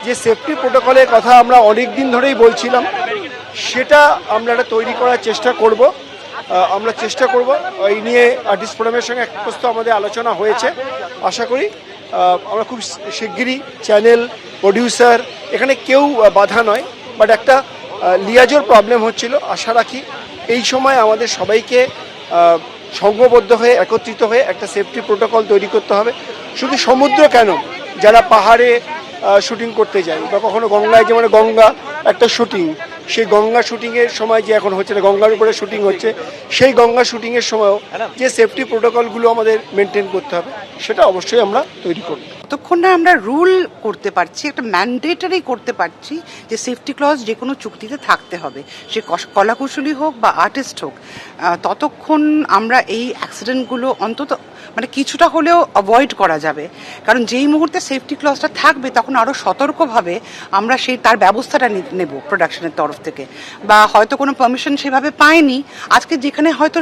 যে সেফটি প্রোটোকলের কথা আমরা অনেক দিন ধরেই বলছিলাম, সেটা আমরা একটা তৈরি করার চেষ্টা করব। আমরা চেষ্টা করব এই নিয়ে আর্টিস্ট ফোরামের সঙ্গে এক প্রস্তুত আমাদের আলোচনা হয়েছে। আশা করি আমরা খুব শিগগিরই চ্যানেল, প্রডিউসার, এখানে কেউ বাধা নয়, বাট একটা লিয়াজোর প্রবলেম হচ্ছিল। আশা রাখি এই সময় আমাদের সবাইকে সংঘবদ্ধ হয়ে, একত্রিত হয়ে একটা সেফটি প্রোটোকল তৈরি করতে হবে। শুধু সমুদ্র কেন, যারা পাহাড়ে শুটিং করতে যায় বা কখনো গঙ্গায়, যেমন গঙ্গা একটা শুটিং, সেই গঙ্গা শুটিংয়ের সময় যে এখন হচ্ছে না, গঙ্গার উপরে শুটিং হচ্ছে, সেই গঙ্গা শুটিংয়ের সময়ও যে সেফটি প্রোটোকলগুলো আমাদের মেনটেন করতে হবে, সেটা অবশ্যই আমরা তৈরি করব। যতক্ষণ না আমরা রুল করতে পারছি, একটা ম্যান্ডেটরি করতে পারছি যে সেফটি ক্লজ যে কোনো চুক্তিতে থাকতে হবে, সে কলাকুশলী হোক বা আর্টিস্ট হোক, ততক্ষণ আমরা এই অ্যাক্সিডেন্টগুলো অন্তত মানে কিছুটা হলেও অ্যাভয়েড করা যাবে। কারণ যেই মুহূর্তে সেফটি ক্লজটা থাকবে তখন আরও সতর্কভাবে আমরা তার ব্যবস্থাটা নেব প্রোডাকশনের তরফ থেকে। বা হয়তো কোনো পারমিশন সেভাবে পায়নি, আজকে যেখানে হয়তো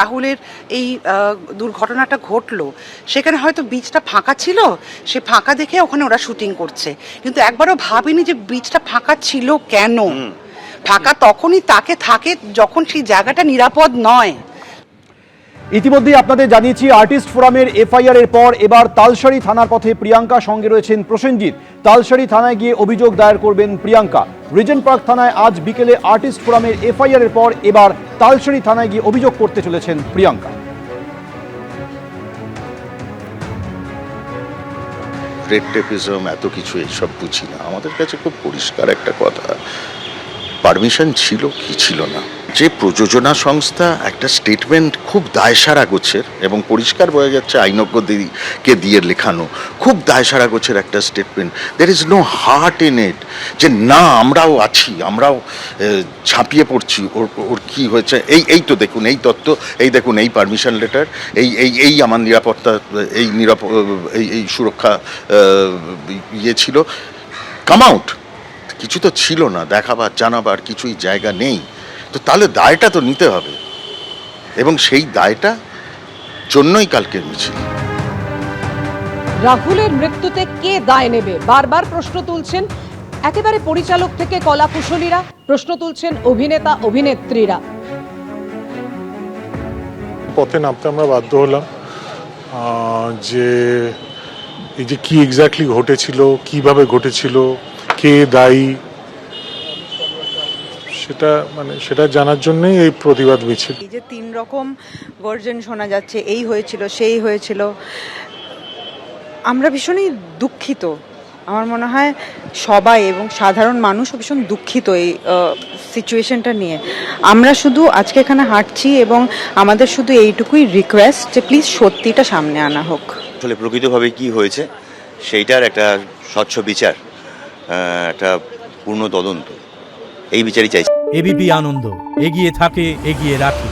রাহুলের এই দুর্ঘটনাটা ঘটলো সেখানে হয়তো বিচটা ফাঁকা ছিল, সে ফাঁকা দেখে ওখানে ওরা শুটিং করছে, কিন্তু একবারও ভাবিনি যে বিচটা ফাঁকা ছিল কেন। ফাঁকা তখনই তাকে থাকে যখন সেই জায়গাটা নিরাপদ নয়। ইতিমধ্যেই আপনাদের জানিয়েছি আর্টিস্ট ফোরামের এফআইআর এর পর এবার তালসারি থানার পথে প্রিয়াঙ্কা, সঙ্গে রয়েছেন প্রসেনজিৎ। তালসারি থানায় গিয়ে অভিযোগ দায়ের করবেন প্রিয়াঙ্কা। রিজেন্ট পার্ক থানায় আজ বিকেলে আর্টিস্ট ফোরামের এফআইআর এর পর এবার তালসারি থানায় গিয়ে অভিযোগ করতে চলেছেন প্রিয়াঙ্কা। রেড টেপিজম এত কিছু এইসব বুঝি না, আমাদের কাছে খুব পরিষ্কার একটা কথা, পারমিশন ছিল কি ছিল না। যে প্রযোজনা সংস্থা একটা স্টেটমেন্ট খুব দায়সারা গোছের এবং পরিষ্কার বোঝা যাচ্ছে আইনজ্ঞকে দিয়ে লেখানো, খুব দায়সারা গোছের একটা statement. There is no heart in it, যে না আমরাও আছি, আমরাও ঝাঁপিয়ে পড়ছি, ওর কি হয়েছে, এই তো দেখুন এই তত্ত্ব, এই দেখুন এই পারমিশন লেটার, এই আমার নিরাপত্তা, এই সুরক্ষা ইয়ে ছিল, কাম আউট। কিছু তো ছিল না, দেখাবার জানাবার কিছুই জায়গা নেই। তো তাহলে দায়টা তো নিতে হবে, এবং সেই দায়টা জন্যই কালকের মিছিল। রাহুলের মৃত্যুতে কে দায় নেবে বারবার প্রশ্ন তুলছেন একেবারে পরিচালক থেকে কলাকুশলীরা, প্রশ্ন তুলছেন অভিনেতা অভিনেত্রীরা। পথে নামতে আমরা বাধ্য হলাম যে এই যে কি এক্স্যাক্টলি ঘটেছিল, কিভাবে ঘটেছিল, কে দায়ী, সেটা জানার জন্যই এই প্রতিবাদ মিছিল। এই যে 3 রকম ভার্জন শোনা যাচ্ছে, এই হয়েছিল সেই হয়েছিল, আমরা ভীষণই দুঃখিত। আমার মনে হয় সবাই এবং সাধারণ মানুষও ভীষণ দুঃখিত এই সিচুয়েশনটা নিয়ে। আমরা শুধু আজকে এখানে হাঁটছি এবং আমাদের শুধু এইটুকুই রিকোয়েস্ট যে প্লিজ সত্যিটা সামনে আনা হোক। আসলে প্রকৃতভাবে কি হয়েছে সেইটার একটা স্বচ্ছ বিচার, একটা পূর্ণ তদন্ত, এই বিচারই চাইছি। এবিপি আনন্দ, এগিয়ে থাকে, এগিয়ে রাখে।